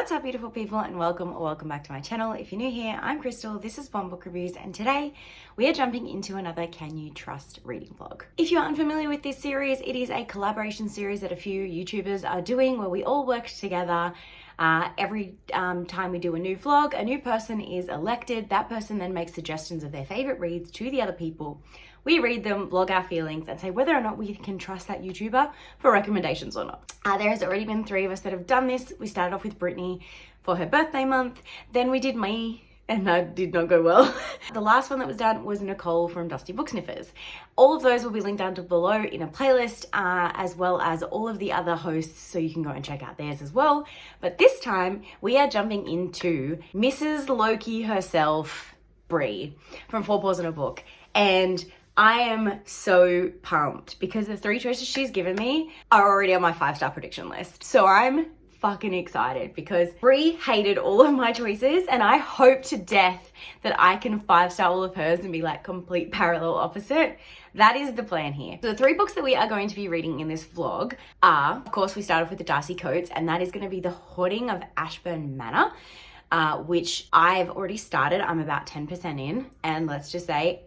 What's up, beautiful people, and welcome back to my channel. If you're new here, I'm Crystal, this is Bomb Book Reviews, and today we are jumping into another Can You Trust reading vlog. If you're unfamiliar with this series, it is a collaboration series that a few YouTubers are doing where we all work together. Every time we do a new vlog, a new person is elected. That person then makes suggestions of their favorite reads to the other people. We read them, vlog our feelings, and say whether or not we can trust that YouTuber for recommendations or not. There has already been 3 of us that have done this. We started off with Brittany for her birthday month. Then we did me, and that did not go well. The last one that was done was Nicole from Dusty Book Sniffers. All of those will be linked down below in a playlist, as well as all of the other hosts, so you can go and check out theirs as well. But this time, we are jumping into Mrs. Loki herself, Bri, from 4 Paws in a Book. And I am so pumped because the 3 choices she's given me are already on my 5-star prediction list. So I'm fucking excited because Bri hated all of my choices, and I hope to death that I can 5-star all of hers and be like complete parallel opposite. That is the plan here. So the 3 books that we are going to be reading in this vlog are, of course, we start off with the Darcy Coates, and that is going to be The Haunting of Ashburn Manor, which I've already started. I'm about 10% in, and let's just say,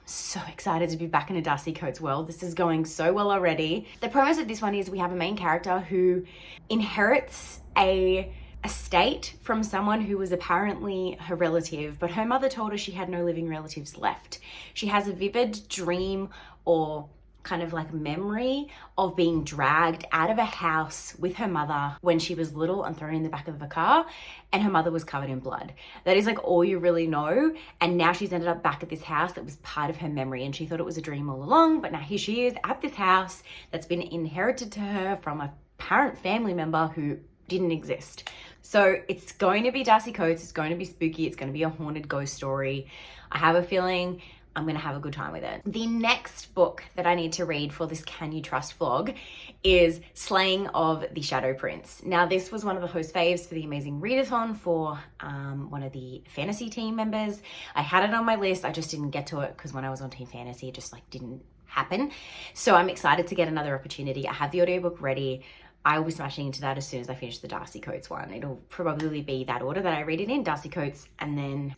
so excited to be back in a Darcy Coates world. This is going so well already. The premise of this one is we have a main character who inherits a estate from someone who was apparently her relative, but her mother told her she had no living relatives left. She has a vivid dream or kind of like memory of being dragged out of a house with her mother when she was little and thrown in the back of a car, and her mother was covered in blood. That is like all you really know. And now she's ended up back at this house that was part of her memory, and she thought it was a dream all along, but now here she is at this house that's been inherited to her from a parent family member who didn't exist. So it's going to be Darcy Coates, it's going to be spooky, it's going to be a haunted ghost story. I have a feeling I'm gonna have a good time with it. The next book that I need to read for this Can You Trust vlog is Slaying of the Shadow Prince. Now, this was one of the host faves for the Amazing Readathon for one of the fantasy team members. I had it on my list, I just didn't get to it because when I was on Team Fantasy, it just like didn't happen. So I'm excited to get another opportunity. I have the audiobook ready. I will be smashing into that as soon as I finish the Darcy Coates one. It'll probably be that order that I read it in, Darcy Coates and then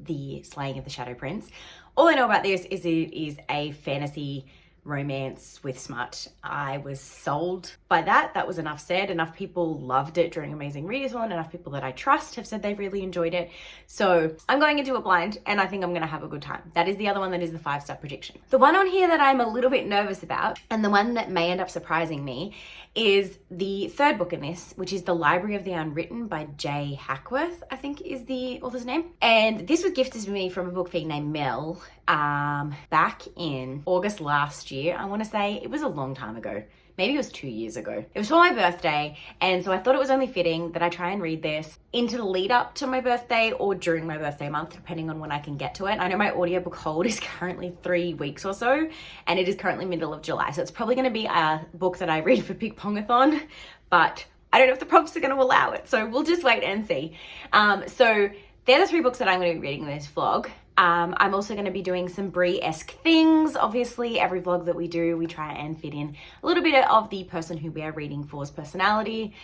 the Slaying of the Shadow Prince. All I know about this is it is a fantasy romance with smut. I was sold by that. That was enough said. Enough people loved it during Amazing Readathon. Enough people that I trust have said they really enjoyed it. So I'm going into it blind, and I think I'm going to have a good time. That is the other one that is the 5-star prediction. The one on here that I'm a little bit nervous about, and the one that may end up surprising me, is the 3rd book in this, which is The Library of the Unwritten by J. Hackworth, I think is the author's name. And this was gifted to me from a book fiend named Mel back in August last year. I want to say it was a long time ago. Maybe it was 2 years ago. It was for my birthday, and so I thought it was only fitting that I try and read this into the lead up to my birthday or during my birthday month, depending on when I can get to it. I know my audiobook hold is currently 3 weeks or so, and it is currently middle of July, so it's probably going to be a book that I read for Ping Pongathon, but I don't know if the prompts are going to allow it, so we'll just wait and see. So they're the 3 books that I'm going to be reading in this vlog. I'm also going to be doing some Bri-esque things. Obviously, every vlog that we do, we try and fit in a little bit of the person who we are reading for's personality.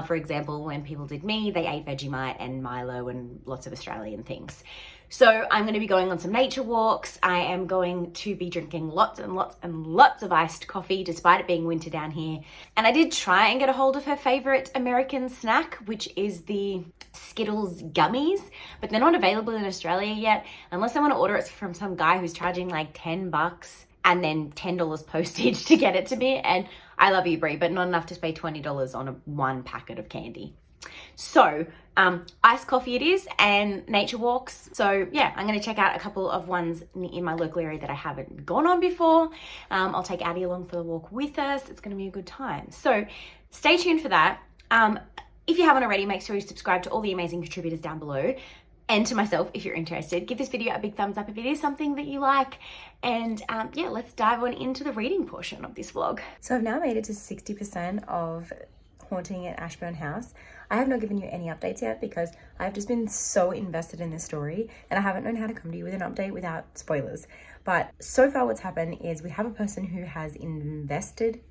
For example, when people did me, they ate Vegemite and Milo and lots of Australian things. So I'm going to be going on some nature walks. I am going to be drinking lots and lots and lots of iced coffee, despite it being winter down here. And I did try and get a hold of her favorite American snack, which is the Skittles gummies, but they're not available in Australia yet, unless I want to order it from some guy who's charging like $10 and then $10 postage to get it to me. And I love you, Bri, but not enough to pay $20 on one packet of candy. So iced coffee it is, and nature walks. So yeah, I'm going to check out a couple of ones in my local area that I haven't gone on before. I'll take Addie along for the walk with us. It's going to be a good time. So stay tuned for that. If you haven't already, make sure you subscribe to all the amazing contributors down below, and to myself if you're interested. Give this video a big thumbs up if it is something that you like. And yeah, let's dive on into the reading portion of this vlog. So I've now made it to 60% of Haunting at Ashburn House. I have not given you any updates yet because I've just been so invested in this story, and I haven't known how to come to you with an update without spoilers. But so far what's happened is we have a person who has inherited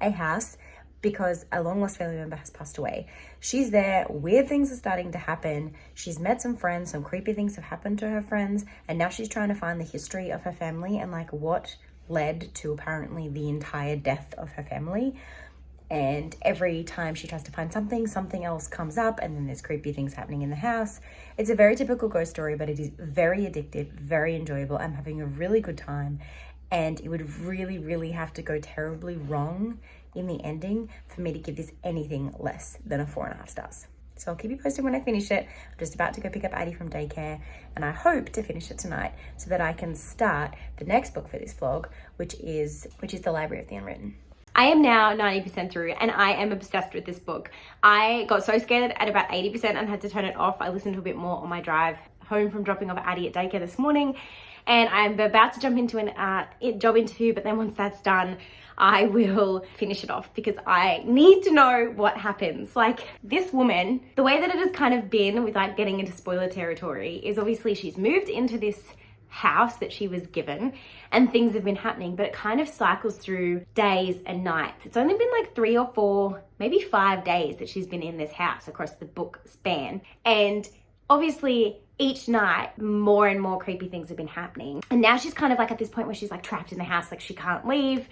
a house because a long lost family member has passed away. She's there, weird things are starting to happen. She's met some friends, some creepy things have happened to her friends, and now she's trying to find the history of her family and like what led to apparently the entire death of her family. And every time she tries to find something, something else comes up, and then there's creepy things happening in the house. It's a very typical ghost story, but it is very addictive, very enjoyable. I'm having a really good time, and it would really, really have to go terribly wrong in the ending for me to give this anything less than a 4.5 stars. So I'll keep you posted when I finish it. I'm just about to go pick up Addie from daycare, and I hope to finish it tonight so that I can start the next book for this vlog, which is The Library of the Unwritten. I am now 90% through, and I am obsessed with this book. I got so scared at about 80% and had to turn it off. I listened to a bit more on my drive home from dropping off Addie at daycare this morning, and I'm about to jump into a job interview, but then once that's done, I will finish it off because I need to know what happens. Like, this woman, the way that it has kind of been without getting into spoiler territory is obviously she's moved into this house that she was given and things have been happening, but it kind of cycles through days and nights. It's only been like 3 or 4, maybe 5 days that she's been in this house across the book span. And obviously each night more and more creepy things have been happening. And now she's kind of like at this point where she's like trapped in the house, like she can't leave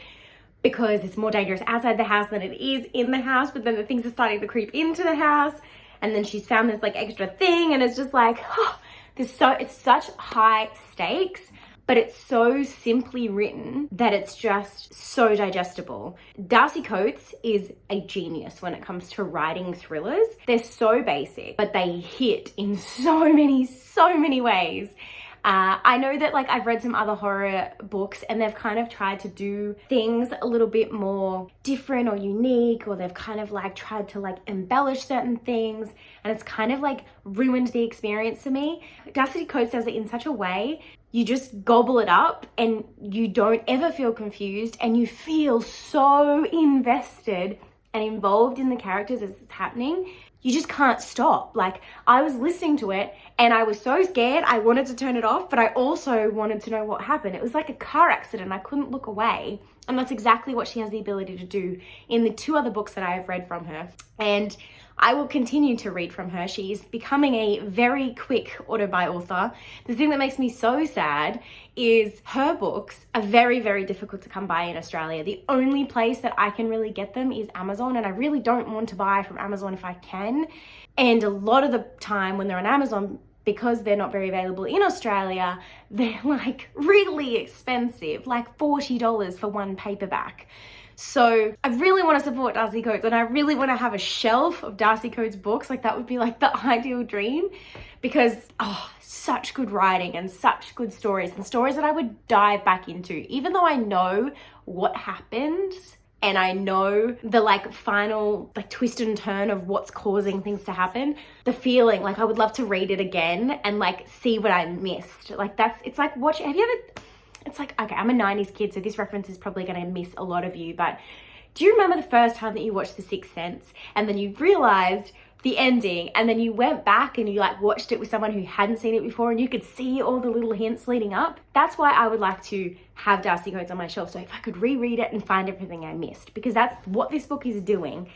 because it's more dangerous outside the house than it is in the house. But then the things are starting to creep into the house. And then she's found this like extra thing, and it's just like, oh, it's such high stakes, but it's so simply written that it's just so digestible. Darcy Coates is a genius when it comes to writing thrillers. They're so basic, but they hit in so many ways. I know that like I've read some other horror books and they've kind of tried to do things a little bit more different or unique, or they've kind of like tried to like embellish certain things, and it's kind of like ruined the experience for me. Darcy Coates does it in such a way you just gobble it up and you don't ever feel confused, and you feel so invested and involved in the characters as it's happening. You just can't stop. Like, I was listening to it and I was so scared I wanted to turn it off, but I also wanted to know what happened. It was like a car accident. I couldn't look away. And that's exactly what she has the ability to do in the 2 other books that I have read from her. And I will continue to read from her. She's becoming a very quick auto-buy author. The thing that makes me so sad is her books are very, very difficult to come by in Australia. The only place that I can really get them is Amazon, and I really don't want to buy from Amazon if I can. And a lot of the time when they're on Amazon, because they're not very available in Australia, they're like really expensive, like $40 for one paperback. So I really want to support Darcy Coates, and I really want to have a shelf of Darcy Coates books. Like, that would be like the ideal dream, because such good writing and such good stories, and stories that I would dive back into, even though I know what happens and I know the like final like twist and turn of what's causing things to happen. The feeling, like, I would love to read it again and like see what I missed. Like, it's like it's like, okay, I'm a 90s kid, so this reference is probably going to miss a lot of you, but do you remember the first time that you watched The Sixth Sense and then you realized the ending, and then you went back and you like watched it with someone who hadn't seen it before and you could see all the little hints leading up? That's why I would like to have Darcy Coates on my shelf, so if I could reread it and find everything I missed, because that's what this book is doing.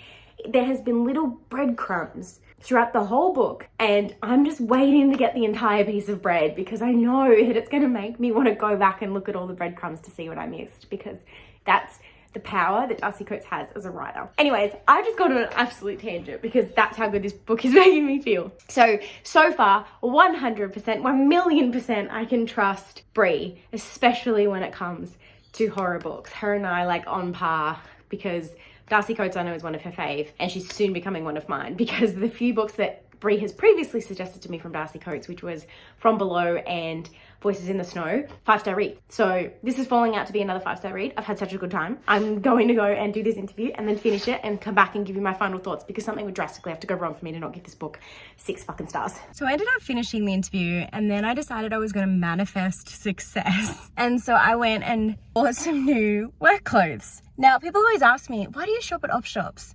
There has been little breadcrumbs throughout the whole book, and I'm just waiting to get the entire piece of bread, because I know that it's going to make me want to go back and look at all the breadcrumbs to see what I missed, because that's the power that Darcy Coates has as a writer. Anyways, I just got on an absolute tangent because that's how good this book is making me feel. So far, 100%, 1,000,000% I can trust Bri, especially when it comes to horror books. Her and I like on par, because Darcy Coates I know is one of her fave, and she's soon becoming one of mine, because the few books that Bri has previously suggested to me from Darcy Coates, which was From Below and Voices in the Snow, 5-star read. So this is falling out to be another 5-star read. I've had such a good time. I'm going to go and do this interview and then finish it and come back and give you my final thoughts, because something would drastically have to go wrong for me to not give this book 6 fucking stars. So I ended up finishing the interview, and then I decided I was going to manifest success. And so I went and bought some new work clothes. Now, people always ask me, why do you shop at op shops?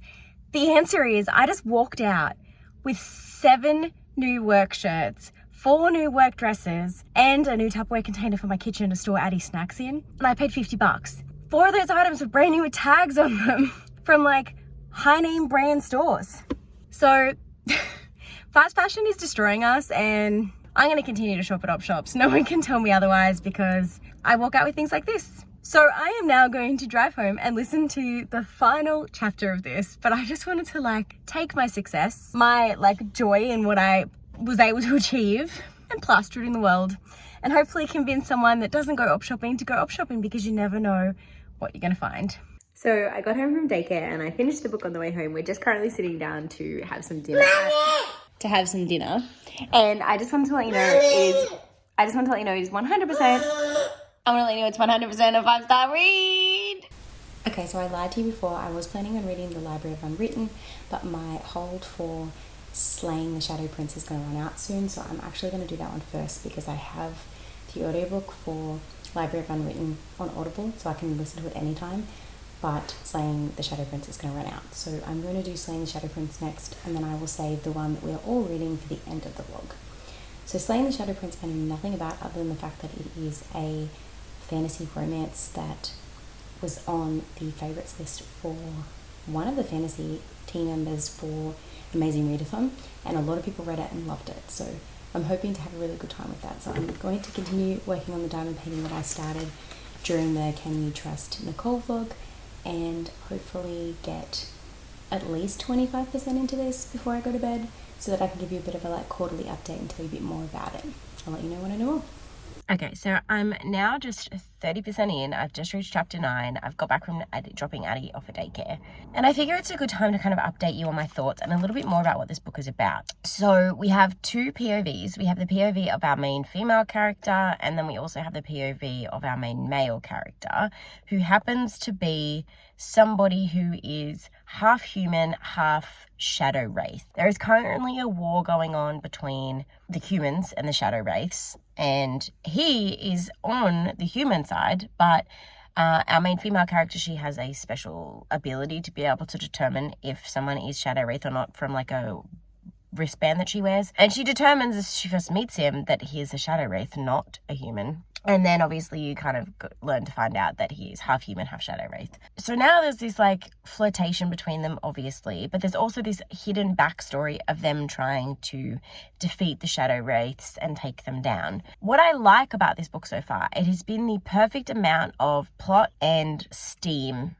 The answer is I just walked out with 7 new work shirts, 4 new work dresses, and a new Tupperware container for my kitchen to store Addie snacks in. And I paid $50. 4 of those items were brand new with tags on them from like high name brand stores. So fast fashion is destroying us, and I'm going to continue to shop at op shops. No one can tell me otherwise because I walk out with things like this. So I am now going to drive home and listen to the final chapter of this, but I just wanted to like take my success, my like joy in what I was able to achieve, and plaster it in the world, and hopefully convince someone that doesn't go op shopping to go op shopping, because you never know what you're going to find. So I got home from daycare and I finished the book on the way home. We're just currently sitting down to have some dinner. And I just wanted to let you know it is 100%. I'm gonna let you know it's 100% a 5-star read. Okay, so I lied to you before. I was planning on reading The Library of Unwritten, but my hold for Slaying the Shadow Prince is going to run out soon, so I'm actually going to do that one first because I have the audiobook for Library of Unwritten on Audible, so I can listen to it anytime, but Slaying the Shadow Prince is going to run out. So I'm going to do Slaying the Shadow Prince next, and then I will save the one that we're all reading for the end of the vlog. So Slaying the Shadow Prince I know nothing about other than the fact that it is a fantasy romance that was on the favourites list for one of the fantasy team members for Amazing Readathon, and a lot of people read it and loved it, so I'm hoping to have a really good time with that. So I'm going to continue working on the diamond painting that I started during the Can You Trust Nicole vlog, and hopefully get at least 25% into this before I go to bed, so that I can give you a bit of a like quarterly update and tell you a bit more about it. I'll let you know when I know more. Okay, so I'm now just 30% in. I've just reached chapter 9. I've got back from dropping Addie off at daycare. And I figure it's a good time to kind of update you on my thoughts and a little bit more about what this book is about. So we have two POVs. We have the POV of our main female character, and then we also have the POV of our main male character, who happens to be somebody who is half human, half shadow wraith. There is currently a war going on between the humans and the shadow wraiths, and he is on the human side, but our main female character, she has a special ability to be able to determine if someone is shadow wraith or not from like a wristband that she wears, and she determines as she first meets him that he is a shadow wraith, not a human. And then obviously you kind of learn to find out that he is half human, half shadow wraith. So now there's this like flirtation between them, obviously, but there's also this hidden backstory of them trying to defeat the shadow wraiths and take them down. What I like about this book so far, it has been the perfect amount of plot and steam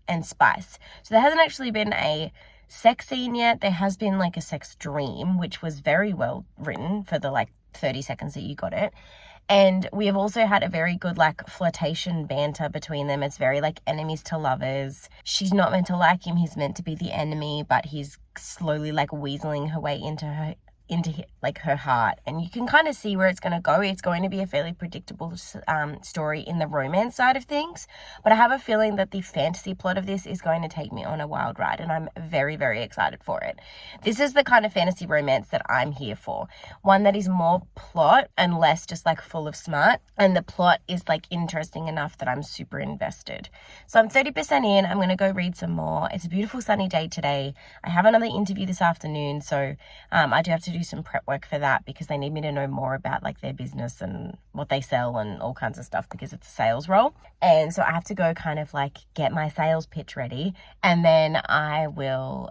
and spice. So there hasn't actually been a sex scene yet. There has been like a sex dream, which was very well written for the like 30 seconds that you got it. And we have also had a very good like flirtation banter between them. It's very like enemies to lovers. She's not meant to like him. He's meant to be the enemy, but he's slowly like weaseling her way into like her heart, and you can kind of see where it's going to go. It's going to be a fairly predictable story in the romance side of things, but I have a feeling that the fantasy plot of this is going to take me on a wild ride, and I'm very, very excited for it. This is the kind of fantasy romance that I'm here for, one that is more plot and less just like full of smart, and the plot is like interesting enough that I'm super invested. So I'm 30% in. I'm going to go read some more. It's a beautiful sunny day today. I have another interview this afternoon, so I do have to do some prep work for that because they need me to know more about like their business and what they sell and all kinds of stuff, because it's a sales role. And so I have to go kind of like get my sales pitch ready, and then I will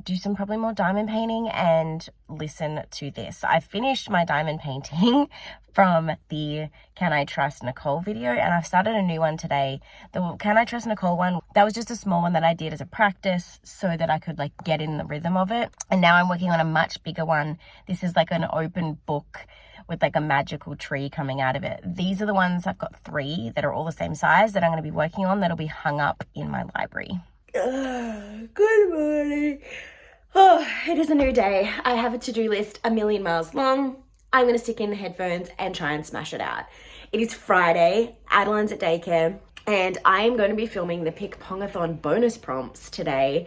do some probably more diamond painting and listen to this. I finished my diamond painting from the Can I Trust Nicole video, and I've started a new one today. The Can I Trust Nicole one, that was just a small one that I did as a practice so that I could like get in the rhythm of it. And now I'm working on a much bigger one. This is like an open book with like a magical tree coming out of it. These are the ones, I've got 3 that are all the same size that I'm going to be working on, that'll be hung up in my library. Good morning. Oh, it is a new day. I have a to-do list a million miles long. I'm going to stick in the headphones and try and smash it out. It is Friday, Adeline's at daycare, and I am going to be filming the Pick Pongathon bonus prompts today.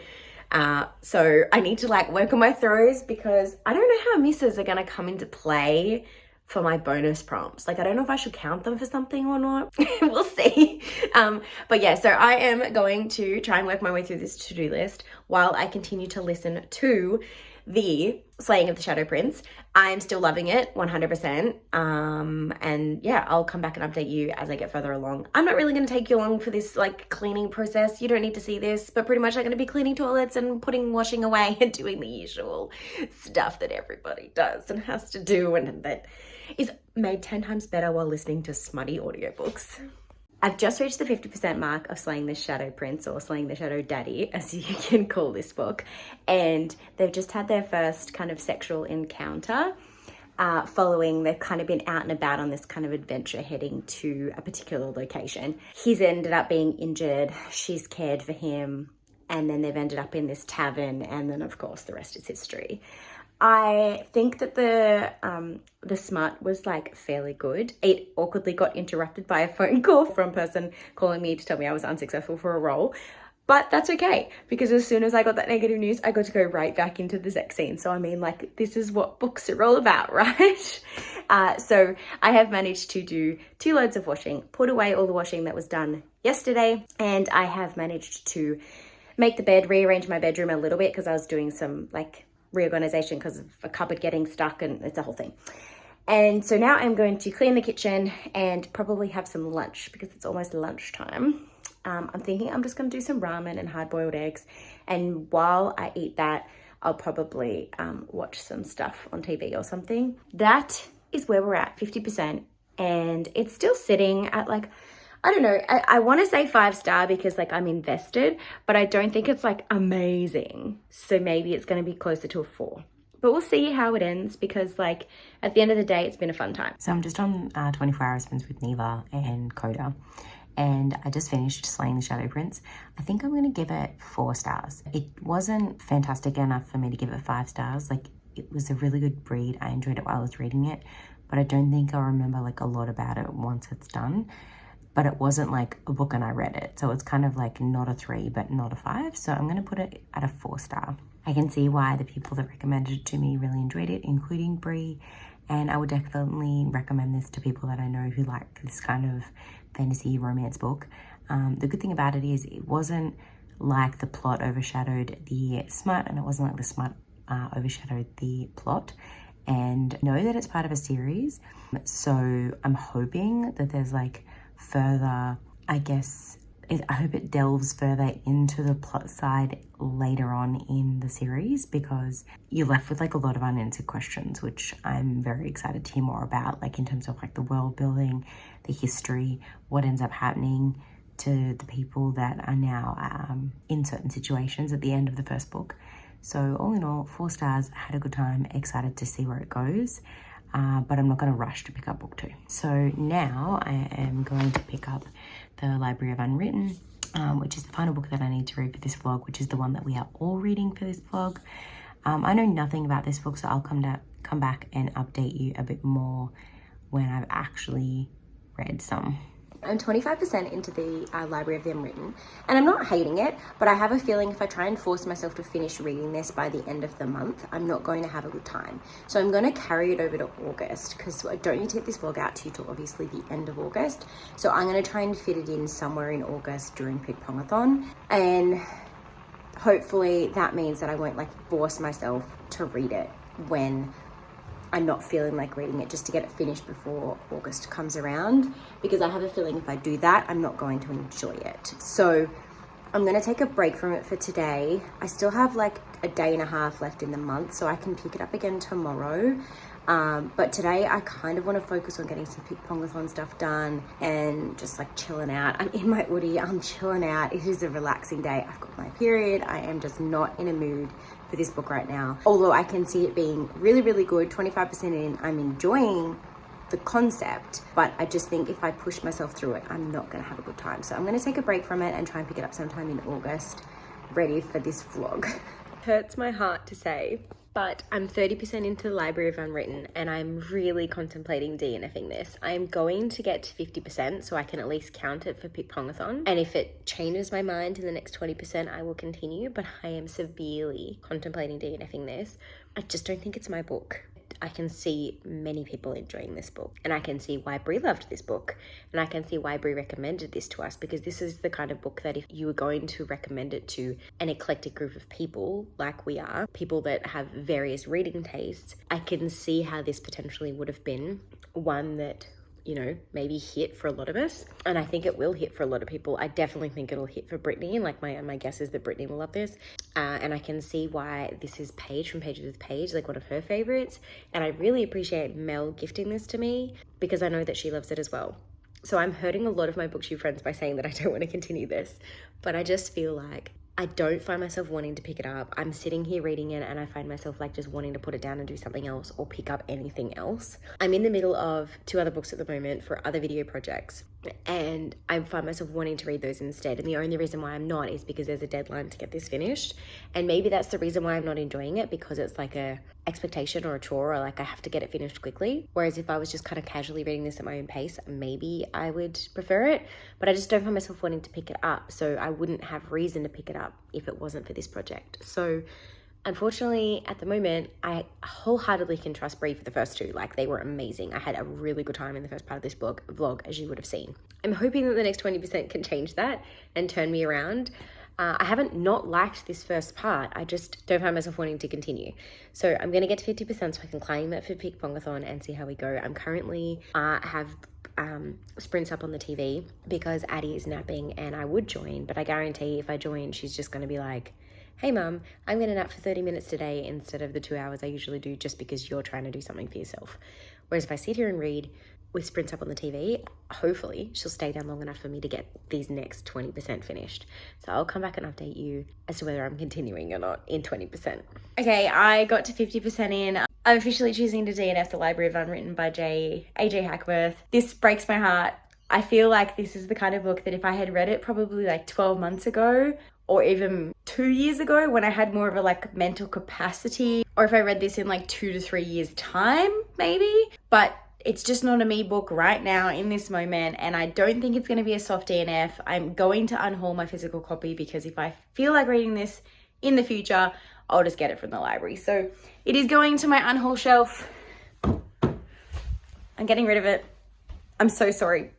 So I need to like work on my throws because I don't know how misses are going to come into play for my bonus prompts. Like, I don't know if I should count them for something or not. We'll see. But yeah, so I am going to try and work my way through this to-do list while I continue to listen to the Slaying of the Shadow Prince. I'm still loving it 100%. And yeah, I'll come back and update you as I get further along. I'm not really going to take you along for this like cleaning process. You don't need to see this, but pretty much I'm going to be cleaning toilets and putting washing away and doing the usual stuff that everybody does and has to do, and that is made 10 times better while listening to smutty audiobooks. I've just reached the 50% mark of Slaying the Shadow Prince, or Slaying the Shadow Daddy, as you can call this book. And they've just had their first kind of sexual encounter following they've kind of been out and about on this kind of adventure heading to a particular location. He's ended up being injured. She's cared for him. And then they've ended up in this tavern. And then, of course, the rest is history. I think that the smut was like fairly good. It awkwardly got interrupted by a phone call from a person calling me to tell me I was unsuccessful for a role. But that's okay, because as soon as I got that negative news, I got to go right back into the sex scene. So I mean, like, this is what books are all about, right? So I have managed to do 2 loads of washing, put away all the washing that was done yesterday, and I have managed to make the bed, rearrange my bedroom a little bit because I was doing some like reorganization because of a cupboard getting stuck, and it's a whole thing. And so now I'm going to clean the kitchen and probably have some lunch because it's almost lunchtime. I'm thinking I'm just going to do some ramen and hard-boiled eggs, and while I eat that, I'll probably watch some stuff on TV or something. That is where we're at, 50%, and it's still sitting at like, I don't know, I want to say 5-star because like I'm invested, but I don't think it's like amazing. So maybe it's going to be closer to a 4. But we'll see how it ends, because like at the end of the day, it's been a fun time. So I'm just on 24 Hour Spins with Neva and Coda, and I just finished Slaying the Shadow Prince. I think I'm going to give it 4 stars. It wasn't fantastic enough for me to give it 5 stars. Like, it was a really good read. I enjoyed it while I was reading it, but I don't think I'll remember like a lot about it once it's done. But it wasn't like a book and I read it. So it's kind of like not a 3, but not a 5. So I'm going to put it at a 4-star. I can see why the people that recommended it to me really enjoyed it, including Bri. And I would definitely recommend this to people that I know who like this kind of fantasy romance book. The good thing about it is it wasn't like the plot overshadowed the smut, and it wasn't like the smut overshadowed the plot. And know that it's part of a series. So I'm hoping that there's like further, I guess, I hope it delves further into the plot side later on in the series, because you're left with like a lot of unanswered questions, which I'm very excited to hear more about, like in terms of like the world building, the history, what ends up happening to the people that are now in certain situations at the end of the first book. So all in all, 4 stars, had a good time, excited to see where it goes. But I'm not going to rush to pick up book 2. So now I am going to pick up the Library of Unwritten, which is the final book that I need to read for this vlog, which is the one that we are all reading for this vlog. I know nothing about this book, so I'll come back and update you a bit more when I've actually read some. I'm 25% into the Library of the Unwritten, and I'm not hating it, but I have a feeling if I try and force myself to finish reading this by the end of the month, I'm not going to have a good time. So I'm going to carry it over to August, because I don't need to get this vlog out to you till obviously the end of August. So I'm going to try and fit it in somewhere in August during Pig-Pongathon, and hopefully that means that I won't like force myself to read it when I'm not feeling like reading it, just to get it finished before August comes around, because I have a feeling if I do that, I'm not going to enjoy it. So I'm going to take a break from it for today. I still have like a day and a half left in the month, so I can pick it up again tomorrow. But today I kind of want to focus on getting some Pig-Pongathon stuff done and just like chilling out. I'm in my Oodie, I'm chilling out. It is a relaxing day. I've got my period. I am just not in a mood for this book right now. Although I can see it being really, really good. 25% in, I'm enjoying the concept, but I just think if I push myself through it, I'm not going to have a good time. So I'm going to take a break from it and try and pick it up sometime in August, ready for this vlog. Hurts my heart to say, but I'm 30% into the Library of Unwritten, and I'm really contemplating DNFing this. I'm going to get to 50% so I can at least count it for Pig-Pongathon. And if it changes my mind in the next 20%, I will continue, but I am severely contemplating DNFing this. I just don't think it's my book. I can see many people enjoying this book, and I can see why Bri loved this book, and I can see why Bri recommended this to us, because this is the kind of book that if you were going to recommend it to an eclectic group of people like we are, people that have various reading tastes, I can see how this potentially would have been one that, you know, maybe hit for a lot of us. And I think it will hit for a lot of people. I definitely think it'll hit for Brittany. Like my guess is that Brittany will love this. And I can see why this is Paige from Pages with Paige, like one of her favorites. And I really appreciate Mel gifting this to me because I know that she loves it as well. So I'm hurting a lot of my booktube friends by saying that I don't want to continue this, but I just feel like I don't find myself wanting to pick it up. I'm sitting here reading it and I find myself like just wanting to put it down and do something else or pick up anything else. I'm in the middle of 2 other books at the moment for other video projects, and I find myself wanting to read those instead. And the only reason why I'm not is because there's a deadline to get this finished. And maybe that's the reason why I'm not enjoying it, because it's like a expectation or a chore, or like I have to get it finished quickly. Whereas if I was just kind of casually reading this at my own pace, maybe I would prefer it, but I just don't find myself wanting to pick it up. So I wouldn't have reason to pick it up if it wasn't for this project. So unfortunately, at the moment, I wholeheartedly can trust Bri for the first 2. Like, they were amazing. I had a really good time in the first part of this vlog, as you would have seen. I'm hoping that the next 20% can change that and turn me around. I haven't not liked this first part. I just don't find myself wanting to continue. So I'm going to get to 50% so I can claim it for Pick Pongathon and see how we go. I'm currently have sprints up on the TV because Addie is napping, and I would join, but I guarantee if I join, she's just going to be like, hey mum, I'm going to nap for 30 minutes today instead of the 2 hours I usually do just because you're trying to do something for yourself. Whereas if I sit here and read with sprints up on the TV, hopefully she'll stay down long enough for me to get these next 20% finished. So I'll come back and update you as to whether I'm continuing or not in 20%. Okay, I got to 50% in. I'm officially choosing to DNF The Library of Unwritten by AJ Hackworth. This breaks my heart. I feel like this is the kind of book that if I had read it probably like 12 months ago, or even 2 years ago when I had more of a like mental capacity, or if I read this in like 2 to 3 years time, maybe, but it's just not a me book right now in this moment. And I don't think it's going to be a soft DNF. I'm going to unhaul my physical copy because if I feel like reading this in the future, I'll just get it from the library. So it is going to my unhaul shelf. I'm getting rid of it. I'm so sorry.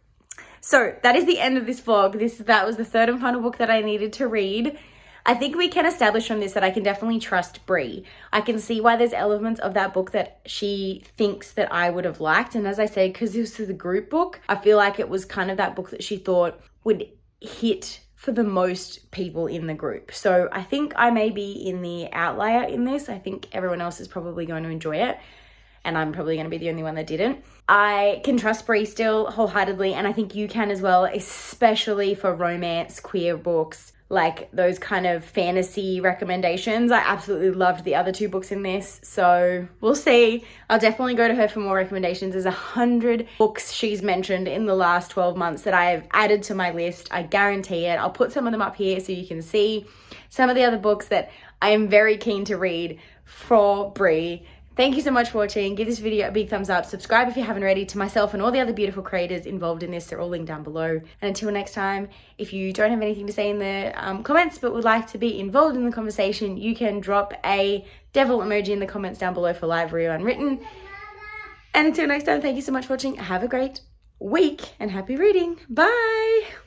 So that is the end of this vlog. That was the 3rd and final book that I needed to read. I think we can establish from this that I can definitely trust Bri. I can see why there's elements of that book that she thinks that I would have liked. And as I said, because this was the group book, I feel like it was kind of that book that she thought would hit for the most people in the group. So I think I may be in the outlier in this. I think everyone else is probably going to enjoy it, and I'm probably going to be the only one that didn't. I can trust Bri still wholeheartedly, and I think you can as well, especially for romance, queer books, like those kind of fantasy recommendations. I absolutely loved the other 2 books in this, so we'll see. I'll definitely go to her for more recommendations. There's 100 books she's mentioned in the last 12 months that I have added to my list. I guarantee it. I'll put some of them up here so you can see some of the other books that I am very keen to read for Bri. Thank you so much for watching. Give this video a big thumbs up. Subscribe if you haven't already to myself and all the other beautiful creators involved in this. They're all linked down below. And until next time, if you don't have anything to say in the comments but would like to be involved in the conversation, you can drop a devil emoji in the comments down below for Library of Unwritten. And until next time, thank you so much for watching. Have a great week and happy reading. Bye.